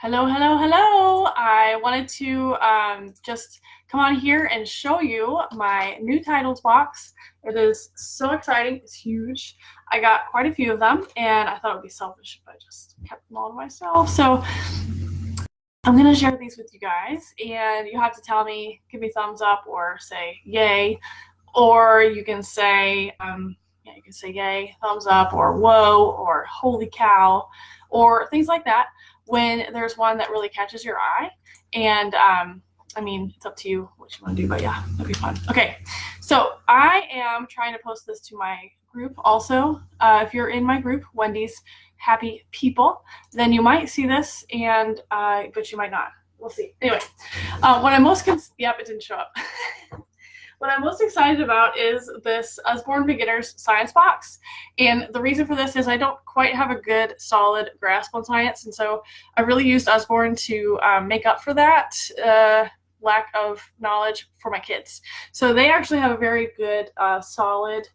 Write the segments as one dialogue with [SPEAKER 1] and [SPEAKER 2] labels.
[SPEAKER 1] Hello, hello, hello. I wanted to just come on here and show you my new titles box. It is so exciting. It's huge. I got quite a few of them, and I thought it would be selfish if I just kept them all to myself. So I'm going to share these with you guys, and you have to tell me, give me thumbs up or say yay, or you can say, yeah, you can say yay, thumbs up, or whoa, or holy cow, or things like that when there's one that really catches your eye. And I mean, it's up to you what you want to do, but yeah, that'd be fun. Okay, so I am trying to post this to my group also. If you're in my group, Wendy's Happy People, then you might see this, and but you might not. We'll see. Anyway, what I'm most yep, it didn't show up. What I'm most excited about is this Usborne Beginners Science Box. And the reason for this is I don't quite have a good solid grasp on science, and so I really used Usborne to make up for that lack of knowledge for my kids. So they actually have a very good solid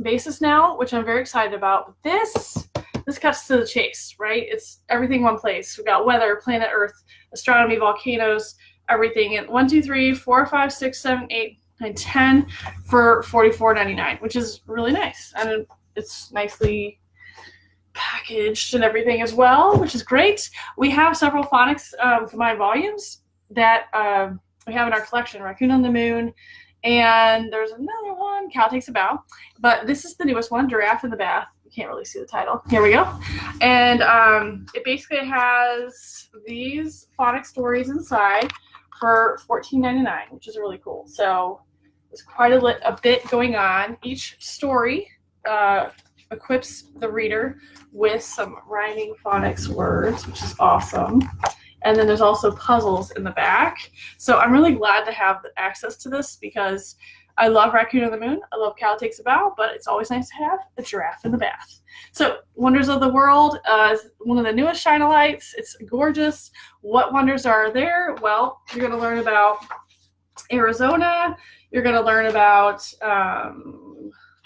[SPEAKER 1] basis now, which I'm very excited about. But this cuts to the chase, right? It's everything one place. We've got weather, planet Earth, astronomy, volcanoes, everything. And 1, 2, 3, 4, 5, 6, 7, 8, 9, 10 for $44.99, which is really nice. And it's nicely packaged and everything as well, which is great. We have several Phonics combined volumes that we have in our collection, Raccoon on the Moon, and there's another one, Cow Takes a Bow, but this is the newest one, Giraffe in the Bath. You can't really see the title. Here we go. And it basically has these phonics stories inside for $14.99, which is really cool. So there's quite a bit going on. Each story equips the reader with some rhyming phonics words, which is awesome. And then there's also puzzles in the back. So I'm really glad to have access to this because I love Raccoon on the Moon. I love Cow Takes a Bow, but it's always nice to have a giraffe in the bath. So Wonders of the World is one of the newest Shine-a-Lights. It's gorgeous. What wonders are there? Well, you're going to learn about Arizona. You're going to learn about,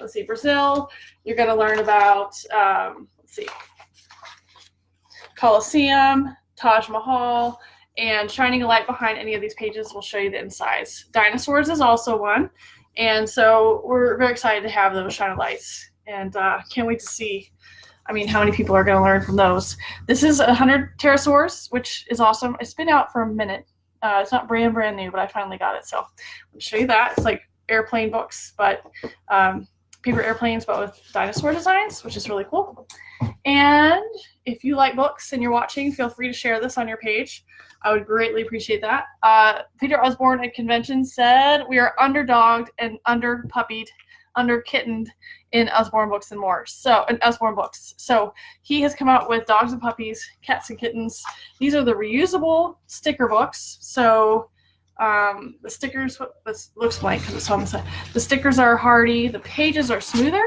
[SPEAKER 1] let's see, Brazil. You're going to learn about, let's see, Colosseum, Taj Mahal, and shining a light behind any of these pages will show you the insides. Dinosaurs is also one, and so we're very excited to have those Shine-a-Lights, and can't wait to see, I mean, how many people are going to learn from those. This is 100 pterosaurs, which is awesome. It's been out for a minute. It's not brand new, but I finally got it, so I'll show you that. It's like airplane books, but paper airplanes, but with dinosaur designs, which is really cool. And if you like books and you're watching, feel free to share this on your page. I would greatly appreciate that. Peter Usborne at convention said we are underdogged and under-puppied, under-kittened in Usborne books and more. So, in Usborne books. So he has come out with dogs and puppies, cats and kittens. These are the reusable sticker books. So the stickers, this looks blank because it's on the side. The stickers are hardy, the pages are smoother,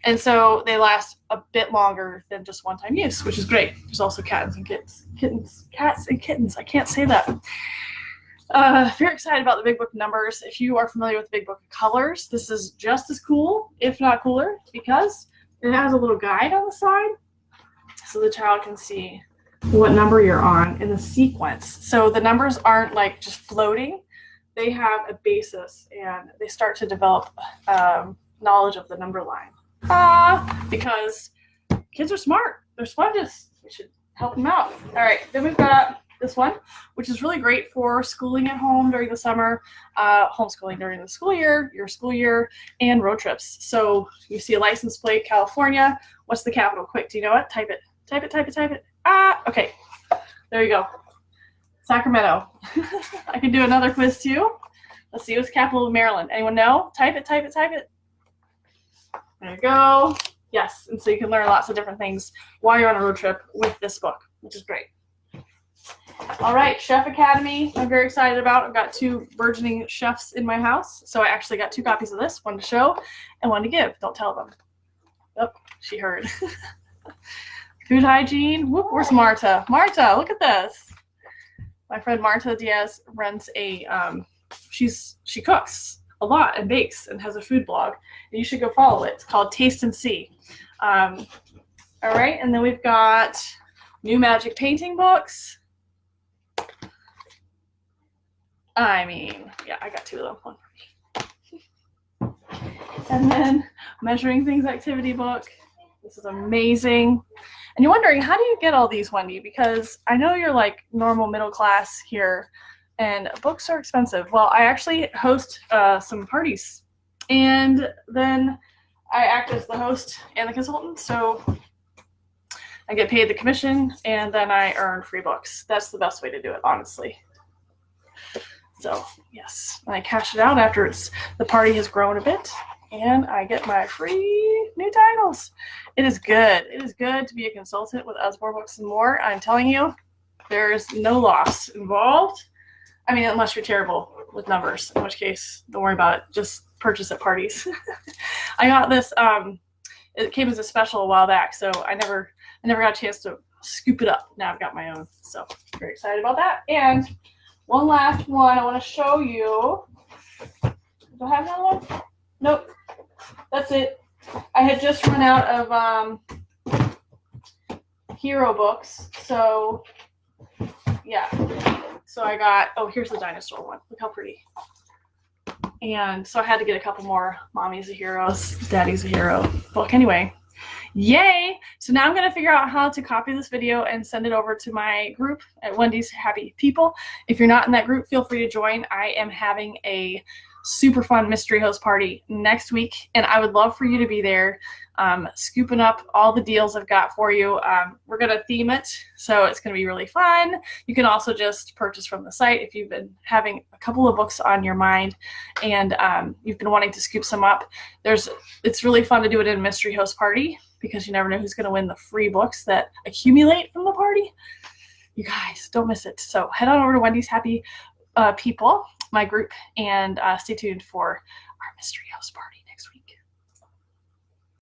[SPEAKER 1] and so they last a bit longer than just one-time use, which is great. There's also cats and kittens. I can't say that. Very excited about the Big Book of Numbers. If you are familiar with the Big Book of Colors, this is just as cool, if not cooler, because it has a little guide on the side so the child can see what number you're on in the sequence. So the numbers aren't like just floating. They have a basis and they start to develop knowledge of the number line. Because kids are smart. They're sponges. We should help them out. All right, then we've got this one, which is really great for schooling at home during the summer, homeschooling during the school year, your school year, and road trips. So you see a license plate, California. What's the capital? Quick, do you know it? Type it. Type it, type it, type it. Okay. There you go. Sacramento. I can do another quiz too. Let's see, what's the capital of Maryland? Anyone know? Type it, type it, type it. There you go. Yes, and so you can learn lots of different things while you're on a road trip with this book, which is great. All right, Chef Academy, I'm very excited about. I've got 2 burgeoning chefs in my house, so I actually got 2 copies of this, one to show and one to give. Don't tell them. Oh, she heard. Food hygiene. Whoop, where's Marta? Marta, look at this. My friend Marta Diaz runs a, she cooks a lot and bakes and has a food blog. And you should go follow it. It's called Taste and See. All right, and then we've got New Magic painting books. I mean, yeah, I got 2 of them. One for me. And then Measuring Things activity book. This is amazing. And you're wondering, how do you get all these, Wendy? Because I know you're like normal middle class here, and books are expensive. Well, I actually host some parties, and then I act as the host and the consultant, so I get paid the commission, and then I earn free books. That's the best way to do it, honestly. So yes, and I cash it out after the party has grown a bit, and I get my free new titles. It is good. It is good to be a consultant with Usborne Books and More. I'm telling you, there's no loss involved. I mean, unless you're terrible with numbers, in which case, don't worry about it. Just purchase at parties. I got this. It came as a special a while back, so I never got a chance to scoop it up. Now I've got my own, so very excited about that. And one last one I want to show you. Do I have another one? Nope. That's it. I had just run out of hero books, so yeah. So I got, oh, here's the dinosaur one. Look how pretty. And so I had to get a couple more. Mommy's a hero, Daddy's a hero book. Anyway, yay! So now I'm going to figure out how to copy this video and send it over to my group at Wendy's Happy People. If you're not in that group, feel free to join. I am having a super fun mystery host party next week, and I would love for you to be there, scooping up all the deals I've got for you. We're going to theme it, so it's going to be really fun. You can also just purchase from the site if you've been having a couple of books on your mind and you've been wanting to scoop some up. It's really fun to do it in a mystery host party because you never know who's going to win the free books that accumulate from the party. You guys, don't miss it. So head on over to Wendy's Happy People, my group, and stay tuned for our mystery house party next week.